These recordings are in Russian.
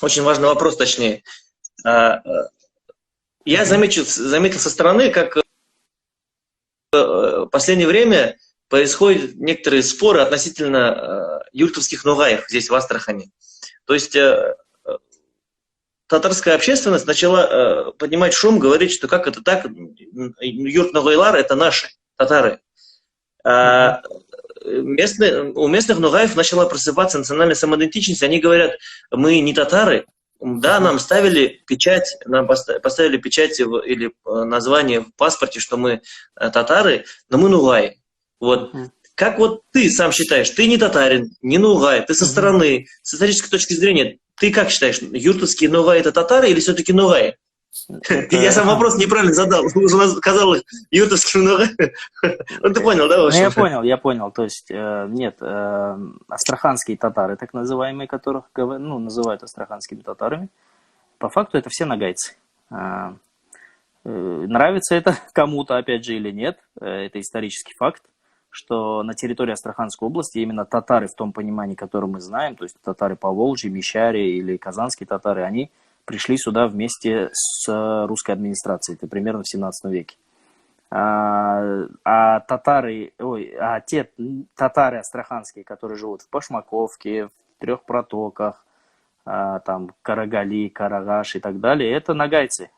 Очень важный вопрос, точнее. А, Я заметил со стороны, как в последнее время происходят некоторые споры относительно юртовских нугаев здесь, в Астрахани. То есть татарская общественность начала поднимать шум, говорить, что как это так, юрт нугайлар – это наши татары. А у местных нугаев начала просыпаться национальная самоидентичность. Они говорят, мы не татары. Да, нам ставили печать, нам поставили печать или название в паспорте, что мы татары, но мы нугаи. Вот. Как вот ты сам считаешь, ты не татарин, не нугай, ты со стороны, с исторической точки зрения, ты как считаешь, юртовские нугаи это татары или все-таки нугаи? Я сам вопрос неправильно задал, уже сказал юртовские нугаи. Ну ты понял, да? Я понял. То есть нет, астраханские татары, так называемые, которых называют астраханскими татарами, по факту это все нагайцы. Нравится это кому-то, опять же, или нет, это исторический факт, что на территории Астраханской области именно татары, в том понимании, которое мы знаем, то есть татары Поволжья, Мещари или казанские татары, они пришли сюда вместе с русской администрацией, это примерно в 17 веке. Те татары астраханские, которые живут в Пашмаковке, в Трех Протоках, там Карагали, Карагаш и так далее, это нагайцы.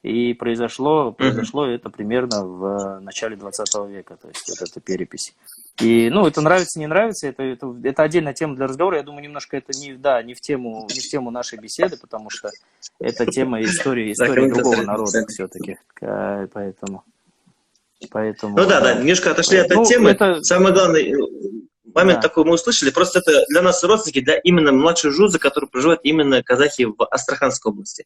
И произошло это примерно в начале 20 века, то есть вот эта перепись. И, это нравится, не нравится, это отдельная тема для разговора. Я думаю, немножко это не в тему нашей беседы, потому что это тема истории другого народа все-таки. Поэтому. Ну да, немножко отошли от этой темы. Самое главное, момент такой мы услышали, просто это для нас родственники, для именно младшей жузы, которые проживают именно казахи в Астраханской области.